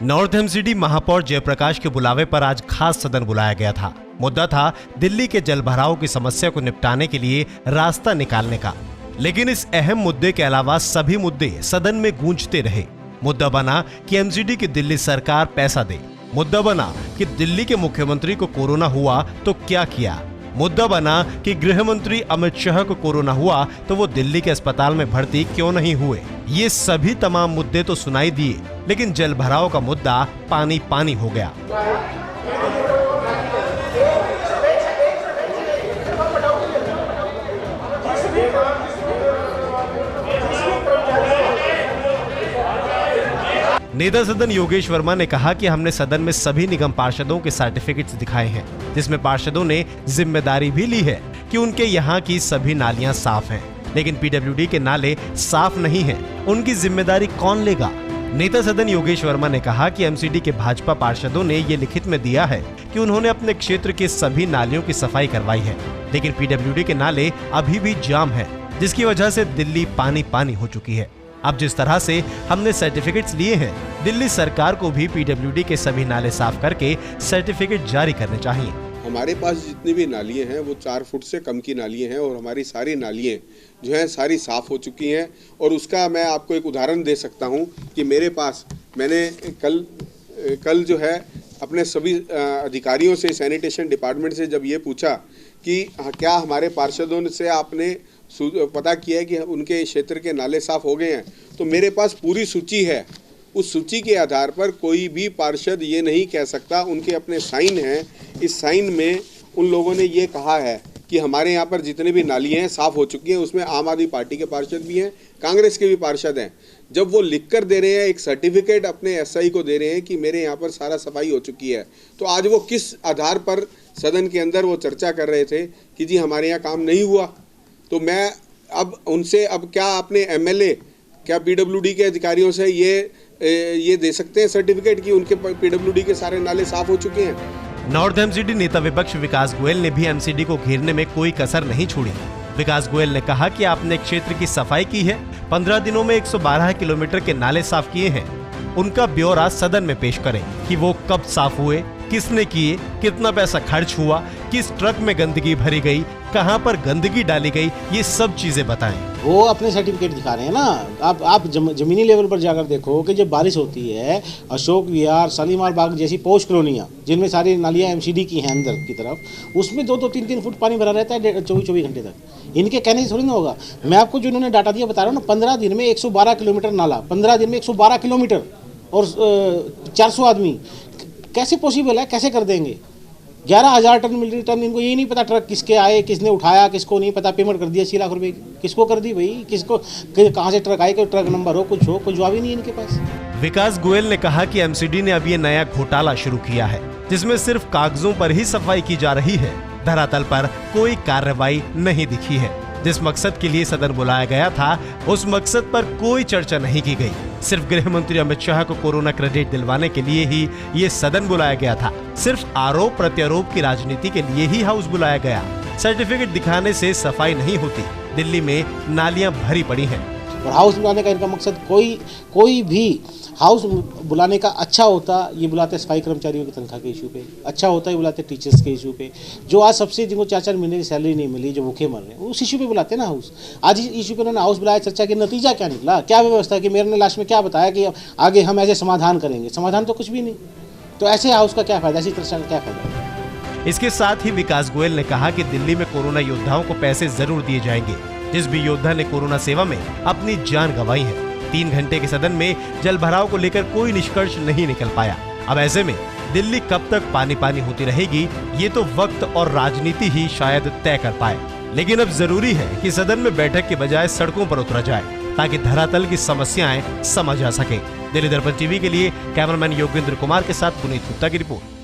North MCD महापौर जयप्रकाश के बुलावे पर आज खास सदन बुलाया गया था। मुद्दा था दिल्ली के जलभराव की समस्या को निपटाने के लिए रास्ता निकालने का। लेकिन इस अहम मुद्दे के अलावा सभी मुद्दे सदन में गूंजते रहे। मुद्दा बना कि एमसीडी की दिल्ली सरकार पैसा दे। मुद्दा बना कि दिल्ली के मुख्यमंत्री को कोरोना हुआ तो क्या किया। मुद्दा बना कि गृह मंत्री अमित शाह को कोरोना हुआ तो वो दिल्ली के अस्पताल में भर्ती क्यों नहीं हुए। ये सभी तमाम मुद्दे तो सुनाई दिए, लेकिन जलभराव का मुद्दा पानी पानी हो गया। नेता सदन योगेश वर्मा ने कहा कि हमने सदन में सभी निगम पार्षदों के सर्टिफिकेट्स दिखाए हैं, जिसमें पार्षदों ने जिम्मेदारी भी ली है कि उनके यहाँ की सभी नालियां साफ हैं, लेकिन पीडब्ल्यूडी के नाले साफ नहीं हैं। उनकी जिम्मेदारी कौन लेगा। नेता सदन योगेश वर्मा ने कहा कि एमसीडी के भाजपा पार्षदों ने ये लिखित में दिया है कि उन्होंने अपने क्षेत्र के सभी नालियों की सफाई करवाई है, लेकिन पीडब्ल्यूडी के नाले अभी भी जाम है, जिसकी वजह से दिल्ली पानी पानी हो चुकी है। अब जिस तरह से हमने सर्टिफिकेट्स लिए हैं, दिल्ली सरकार को भी पीडब्ल्यूडी के सभी नाले साफ करके सर्टिफिकेट जारी करने चाहिए। हमारे पास जितनी भी नालियाँ हैं वो 4 फुट से कम की नालियाँ हैं और हमारी सारी नालियाँ जो हैं सारी साफ़ हो चुकी हैं। और उसका मैं आपको एक उदाहरण दे सकता हूँ कि मेरे पास मैंने कल जो है अपने सभी अधिकारियों से सैनिटेशन डिपार्टमेंट से जब ये पूछा कि क्या हमारे पार्षदों से आपने पता किया है कि उनके क्षेत्र के नाले साफ़ हो गए हैं, तो मेरे पास पूरी सूची है। उस सूची के आधार पर कोई भी पार्षद ये नहीं कह सकता, उनके अपने साइन हैं। इस साइन में उन लोगों ने ये कहा है कि हमारे यहाँ पर जितने भी नालियाँ हैं साफ़ हो चुकी हैं। उसमें आम आदमी पार्टी के पार्षद भी हैं, कांग्रेस के भी पार्षद हैं। जब वो लिख कर दे रहे हैं, एक सर्टिफिकेट अपने एसआई को दे रहे हैं कि मेरे यहाँ पर सारा सफाई हो चुकी है, तो आज वो किस आधार पर सदन के अंदर वो चर्चा कर रहे थे कि जी हमारे यहाँ काम नहीं हुआ। तो मैं अब उनसे क्या अपने एमएलए क्या पीडब्ल्यूडी के अधिकारियों से ये दे सकते हैं सर्टिफिकेट कि उनके पीडब्ल्यूडी के सारे नाले साफ हो चुके हैं। नॉर्थ एमसीडी नेता विपक्ष विकास गोयल ने भी एमसीडी को घेरने में कोई कसर नहीं छोड़ी। विकास गोयल ने कहा कि आपने क्षेत्र की सफाई की है, 15 दिनों में 112 किलोमीटर के नाले साफ किए हैं। उनका ब्यौरा सदन में पेश करें कि वो कब साफ हुए, किसने किए, कितना पैसा खर्च हुआ, किस ट्रक में गंदगी भरी गई, कहां पर गंदगी डाली गई, ये सब चीजें बताएं। वो अपने सर्टिफिकेट दिखा रहे हैं ना। आप जमीनी लेवल पर जाकर देखो कि जब बारिश होती है, अशोक विहार, शालीमार बाग जैसी पौष कॉलोनियाँ जिनमें सारी नालियाँ एमसीडी की हैं अंदर की तरफ, उसमें 2-2, 3-3 फुट पानी भरा रहता है 24 घंटे तक। इनके कहने से थोड़ी ना होगा। मैं आपको जो इन्होंने डाटा दिया बता रहा हूँ ना, 15 दिन में 112 किलोमीटर नाला, 15 दिन में 112 किलोमीटर और 400 आदमी, कैसे पॉसिबल है, कैसे कर देंगे। 11,000 टन मिलिट्री टन, इनको यही नहीं पता ट्रक किसके आए, किसने उठाया, किसको नहीं पता। पेमेंट कर दिया 6 लाख रुपए, किसको कर दी भाई, किसको कहाँ से ट्रक आए, कोई ट्रक नंबर हो, कुछ जवाब ही नहीं है इनके पास। विकास गोयल ने कहा कि एमसीडी ने अब ये नया घोटाला शुरू किया है, जिसमें सिर्फ कागजों पर ही सफाई की जा रही है, धरातल पर कोई कार्रवाई नहीं दिखी है। जिस मकसद के लिए सदन बुलाया गया था, उस मकसद पर कोई चर्चा नहीं की गई। सिर्फ गृह मंत्री अमित शाह को कोरोना क्रेडिट दिलवाने के लिए ही ये सदन बुलाया गया था। सिर्फ आरोप प्रत्यारोप की राजनीति के लिए ही हाउस बुलाया गया। सर्टिफिकेट दिखाने से सफाई नहीं होती। दिल्ली में नालियां भरी पड़ी हैं। और हाउस बुलाने का इनका मकसद कोई भी हाउस बुलाने का अच्छा होता, ये बुलाते सफाई कर्मचारियों की तनख्वाह के इशू पे, अच्छा होता ये बुलाते टीचर्स के इशू पे, जो आज सबसे जिनको 4-4 महीने की सैलरी नहीं मिली, जो भूखे मर रहे हैं, उस इशू पे बुलाते ना हाउस। आज इस इशू पे उन्होंने हाउस बुलाया, चर्चा के नतीजा क्या निकला, क्या व्यवस्था कि मेरे ने लास्ट में क्या बताया कि आगे हम ऐसे समाधान करेंगे। समाधान तो कुछ भी नहीं। तो ऐसे हाउस का क्या फायदा, ऐसी चर्चा का क्या फायदा। इसके साथ ही विकास गोयल ने कहा कि दिल्ली में कोरोना योद्धाओं को पैसे जरूर दिए जाएंगे। जिस भी योद्धा ने कोरोना सेवा में अपनी जान गंवाई है। 3 घंटे के सदन में जलभराव को लेकर कोई निष्कर्ष नहीं निकल पाया। अब ऐसे में दिल्ली कब तक पानी पानी होती रहेगी, ये तो वक्त और राजनीति ही शायद तय कर पाए। लेकिन अब जरूरी है कि सदन में बैठक के बजाय सड़कों पर उतरा जाए, ताकि धरातल की समस्याएं समझ आ सके। दिल्ली दर्पण टीवी के लिए कैमरामैन योगेंद्र कुमार के साथ पुनीत गुप्ता की रिपोर्ट।